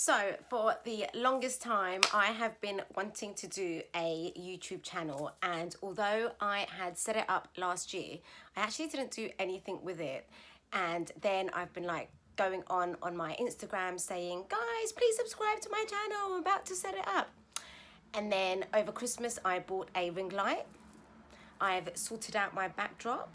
So for the longest time, I have been wanting to do a YouTube channel, and although I had set it up last year, I actually didn't do anything with it. And then I've been like going on my Instagram saying, guys, please subscribe to my channel, I'm about to set it up. And then over Christmas, I bought a ring light. I've sorted out my backdrop.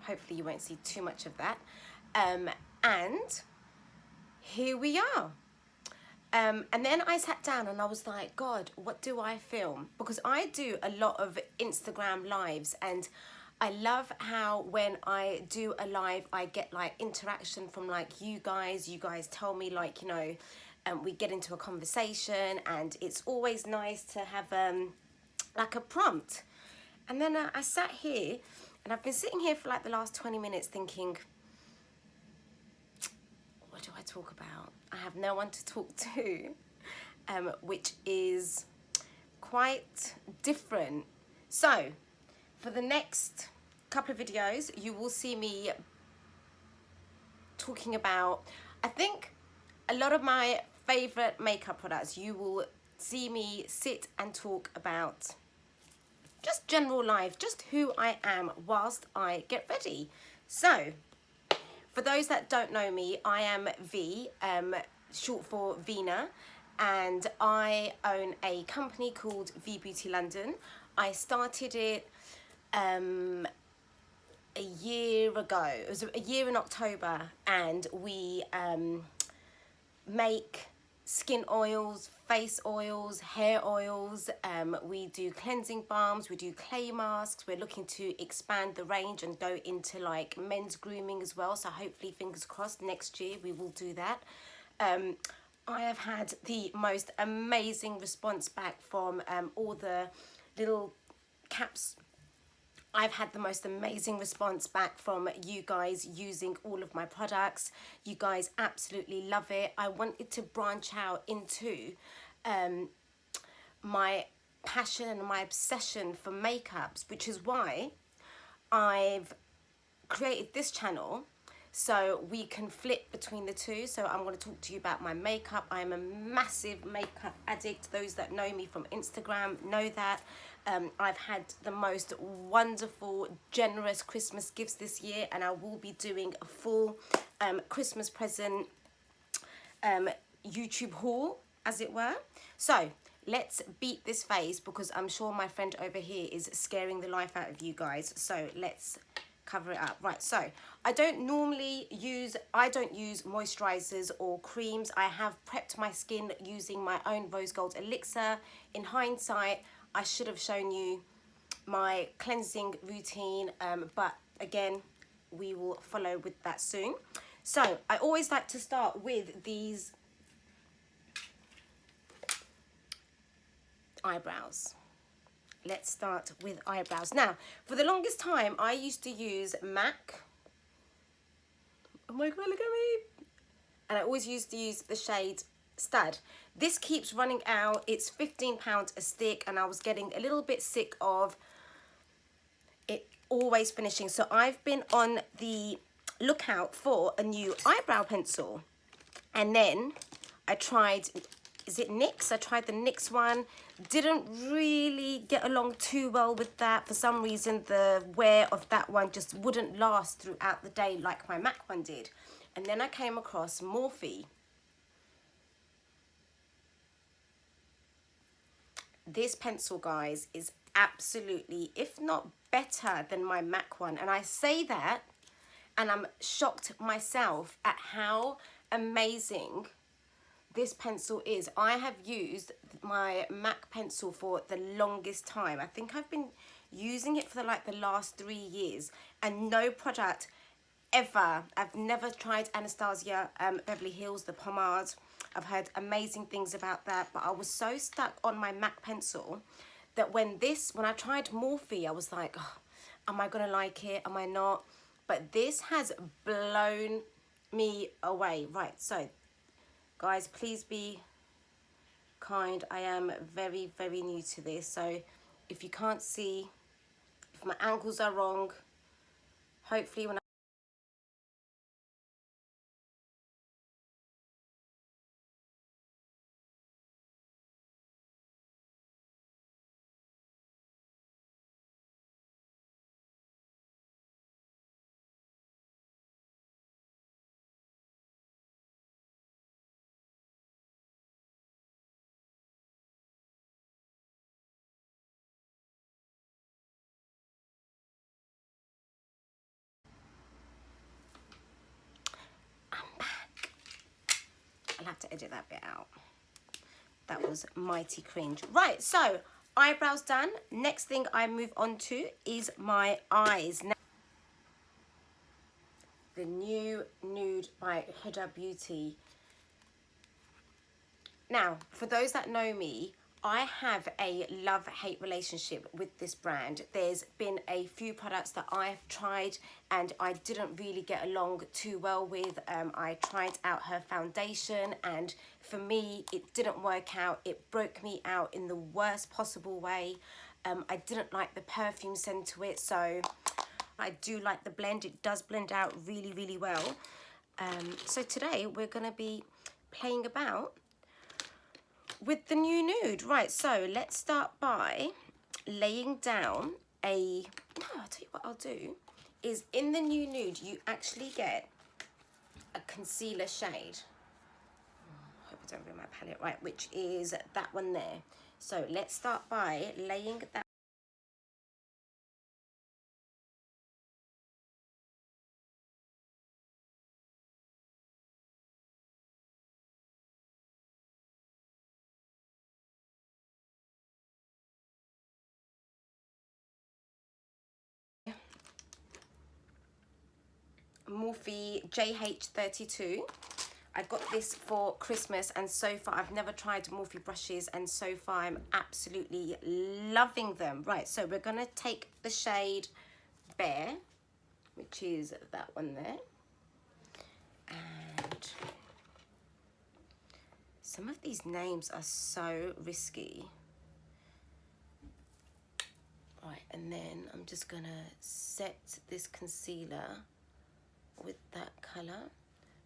Hopefully you won't see too much of that. And here we are. And then I sat down and I was like, God, what do I film? Because I do a lot of Instagram lives, and I love how when I do a live, I get like interaction from like you guys tell me, like, you know, we get into a conversation, and it's always nice to have like a prompt. And then I sat here, and I've been sitting here for like the last 20 minutes thinking, what do I talk about? I have no one to talk to, which is quite different. So for the next couple of videos, you will see me talking about, I think, a lot of my favorite makeup products. You will see me sit and talk about just general life, just who I am whilst I get ready. So for those that don't know me, I am V, short for Vina, and I own a company called V Beauty London. I started it a year ago. It was a year in October, and we make skin oils, face oils, hair oils. We do cleansing balms, we do clay masks. We're looking to expand the range and go into like men's grooming as well. So hopefully, fingers crossed, next year we will do that. I have had the most amazing response back from all the little caps. I've had the most amazing response back from you guys using all of my products. You guys absolutely love it. I wanted to branch out into my passion and my obsession for makeups, which is why I've created this channel, so we can flip between the two. So I'm going to talk to you about my makeup. I'm a massive makeup addict. Those that know me from Instagram know that. I've had the most wonderful, generous Christmas gifts this year, and I will be doing a full Christmas present YouTube haul, as it were. So let's beat this phase, because I'm sure my friend over here is scaring the life out of you guys. So let's cover it up. Right, so I don't use moisturizers or creams. I have prepped my skin using my own rose gold elixir. In hindsight, I should have shown you my cleansing routine, but again, we will follow with that soon. So I always like to start with these eyebrows. Let's start with eyebrows. Now, for the longest time, I used to use MAC. Oh my God, look at me. And I always used to use the shade Stud. This keeps running out. It's £15 a stick, and I was getting a little bit sick of it always finishing. So I've been on the lookout for a new eyebrow pencil. And then I tried, is it NYX? I tried the NYX one. Didn't really get along too well with that. For some reason, the wear of that one just wouldn't last throughout the day like my MAC one did. And then I came across Morphe. This pencil, guys, is absolutely, if not better than my MAC one. And I say that, and I'm shocked myself at how amazing this pencil is. I have used my MAC pencil for the longest time. I think I've been using it for like the last 3 years, and no product ever. I've never tried Anastasia Beverly Hills, the pomade. I've heard amazing things about that, but I was so stuck on my MAC pencil that when I tried Morphe, I was like, oh, am I gonna like it? Am I not? But this has blown me away. Right, so guys, please be kind. I am very, very new to this, so if you can't see, if my angles are wrong, hopefully when I'll have to edit that bit out. That was mighty cringe. Right, so eyebrows done. Next thing I move on to is my eyes. Now, the new Nude by Huda Beauty. Now, for those that know me, I have a love-hate relationship with this brand. There's been a few products that I've tried and I didn't really get along too well with. I tried out her foundation and for me, it didn't work out. It broke me out in the worst possible way. I didn't like the perfume scent to it, so I do like the blend. It does blend out really, really well. So today we're gonna be playing about with the new Nude. Right, so let's start by laying down a, no, I'll tell you what I'll do, is in the new Nude, you actually get a concealer shade. Hope I don't ruin my palette, right, which is that one there. So let's start by laying that Morphe JH32. I got this for Christmas and so far I've never tried Morphe brushes and so far I'm absolutely loving them. Right, so we're gonna take the shade Bear, which is that one there. And some of these names are so risky. Right, and then I'm just gonna set this concealer with that colour.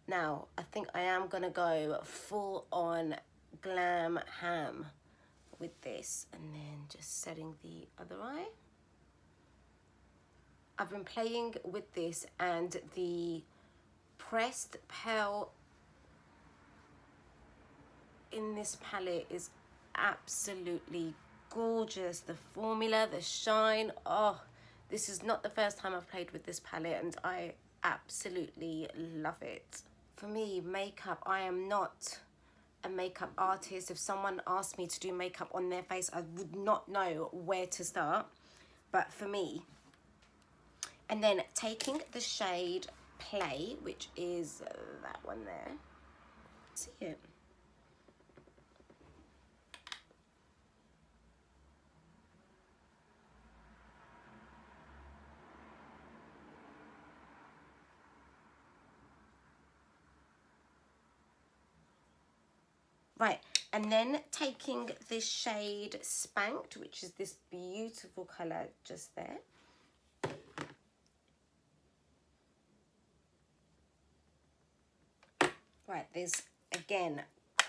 Now, I think I am gonna go full on glam ham with this and then just setting the other eye. I've been playing with this and the pressed pearl in this palette is absolutely gorgeous. The formula, the shine, oh, this is not the first time I've played with this palette and I absolutely love it. For me, makeup, I am not a makeup artist. If someone asked me to do makeup on their face, I would not know where to start. But for me, and then taking the shade Play, which is that one there. See it? Right, and then taking this shade Spanked, which is this beautiful colour just there. Right, there's, again,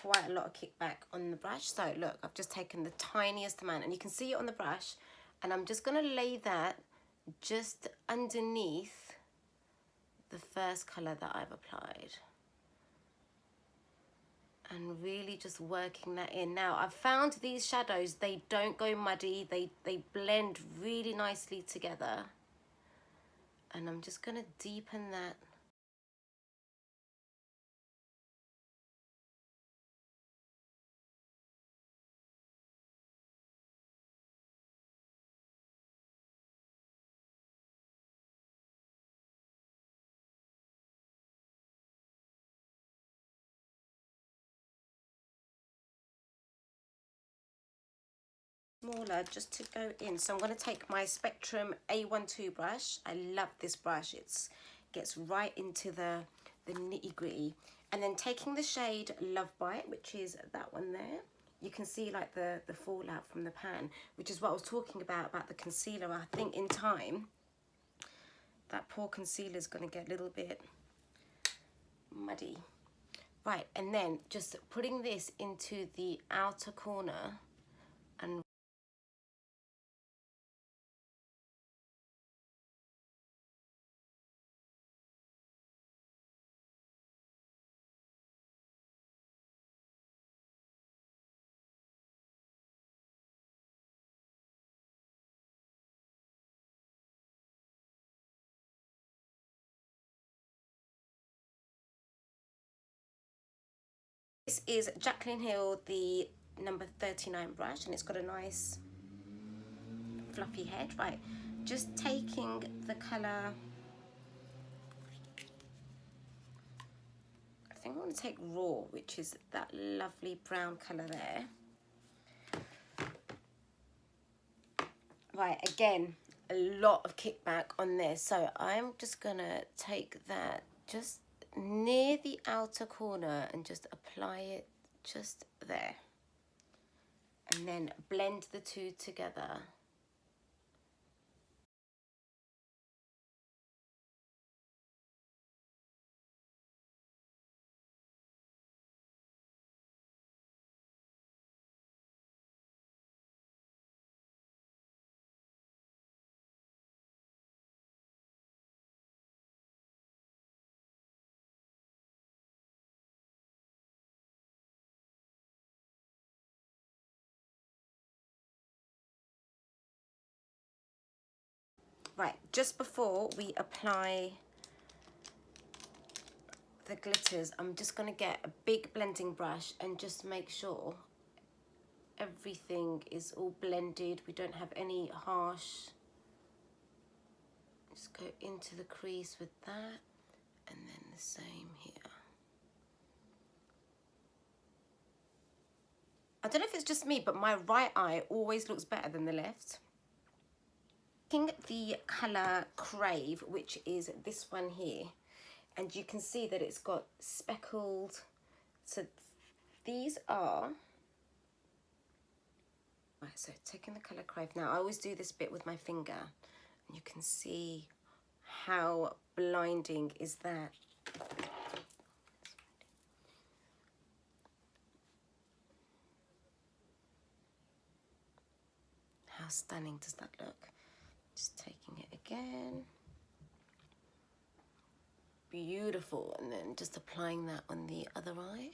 quite a lot of kickback on the brush. So look, I've just taken the tiniest amount and you can see it on the brush and I'm just gonna lay that just underneath the first colour that I've applied. And really just working that in. Now, I've found these shadows, they don't go muddy, they blend really nicely together. And I'm just gonna deepen that. Smaller just to go in. So I'm going to take my Spectrum A12 brush. I love this brush. It gets right into the nitty gritty. And then taking the shade Love Bite, which is that one there. You can see like the fallout from the pan, which is what I was talking about the concealer. I think in time, that poor concealer is going to get a little bit muddy. Right, and then just putting this into the outer corner and This is Jaclyn Hill, the number 39 brush, and it's got a nice fluffy head. Right, just taking the colour, I think I want to take Raw, which is that lovely brown colour there. Right, again, a lot of kickback on this, so I'm just gonna take that just near the outer corner and just apply it just there, and then blend the two together. Right, just before we apply the glitters, I'm just going to get a big blending brush and just make sure everything is all blended. We don't have any harsh. Just go into the crease with that, and then the same here. I don't know if it's just me, but my right eye always looks better than the left. Taking the colour Crave, which is this one here, and you can see that it's got speckled. So these are, right, so taking the colour Crave. Now I always do this bit with my finger, and you can see how blinding is that. How stunning does that look? Just taking it again. Beautiful, and then just applying that on the other eye.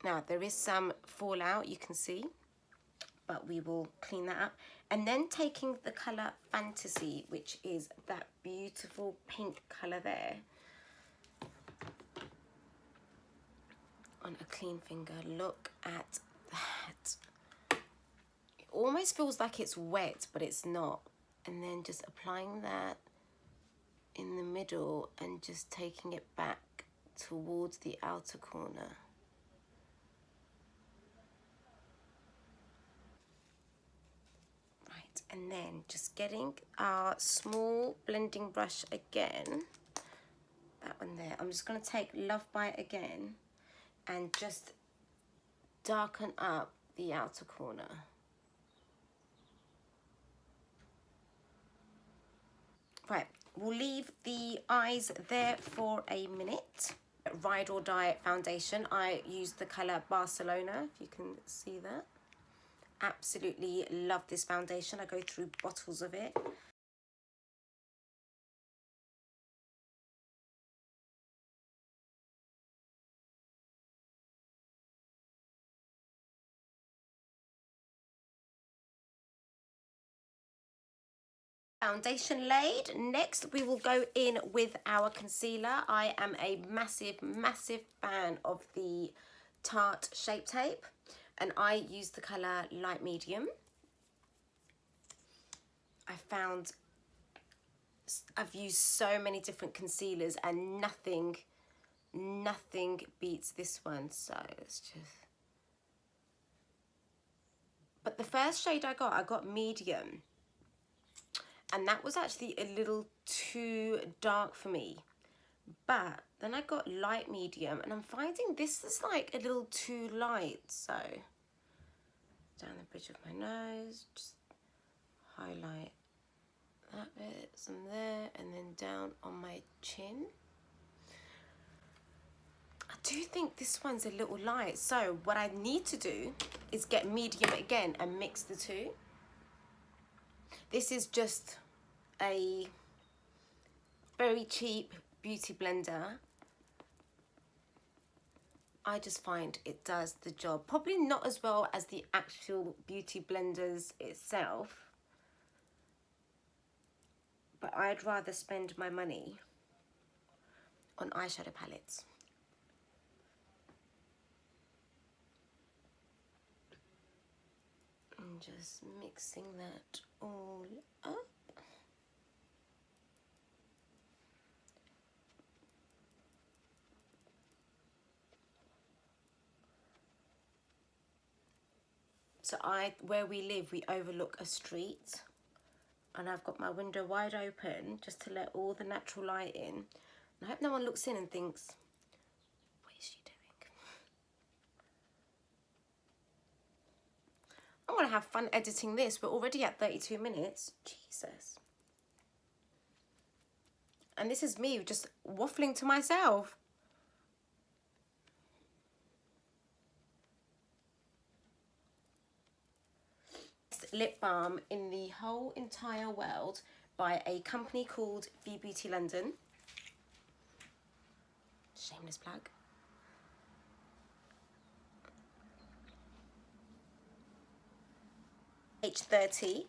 Now there is some fallout, you can see, but we will clean that up. And then taking the colour Fantasy, which is that beautiful pink colour there, on a clean finger. Look at that. It almost feels like it's wet, but it's not. And then just applying that in the middle and just taking it back towards the outer corner. Right, and then just getting our small blending brush again, that one there. I'm just going to take Love Bite again and just darken up the outer corner. Right, we'll leave the eyes there for a minute. Ride or Die foundation. I use the colour Barcelona, if you can see that. Absolutely love this foundation. I go through bottles of it. Foundation laid. Next we will go in with our concealer. I am a massive fan of the Tarte Shape Tape, and I use the colour Light Medium. I've used so many different concealers and nothing beats this one, so it's just, but the first shade I got medium, and that was actually a little too dark for me. But then I got light medium, and I'm finding this is like a little too light. So down the bridge of my nose, just highlight that bit, some there, and then down on my chin. I do think this one's a little light. So what I need to do is get medium again and mix the two. This is just a very cheap beauty blender. I just find it does the job. Probably not as well as the actual beauty blenders itself, but I'd rather spend my money on eyeshadow palettes. I'm just mixing that all up. So where we live, we overlook a street, and I've got my window wide open just to let all the natural light in. And I hope no one looks in and thinks, what is she doing? I'm gonna have fun editing this. We're already at 32 minutes. Jesus. And this is me just waffling to myself. Lip balm in the whole entire world by a company called V Beauty London. Shameless plug. H30.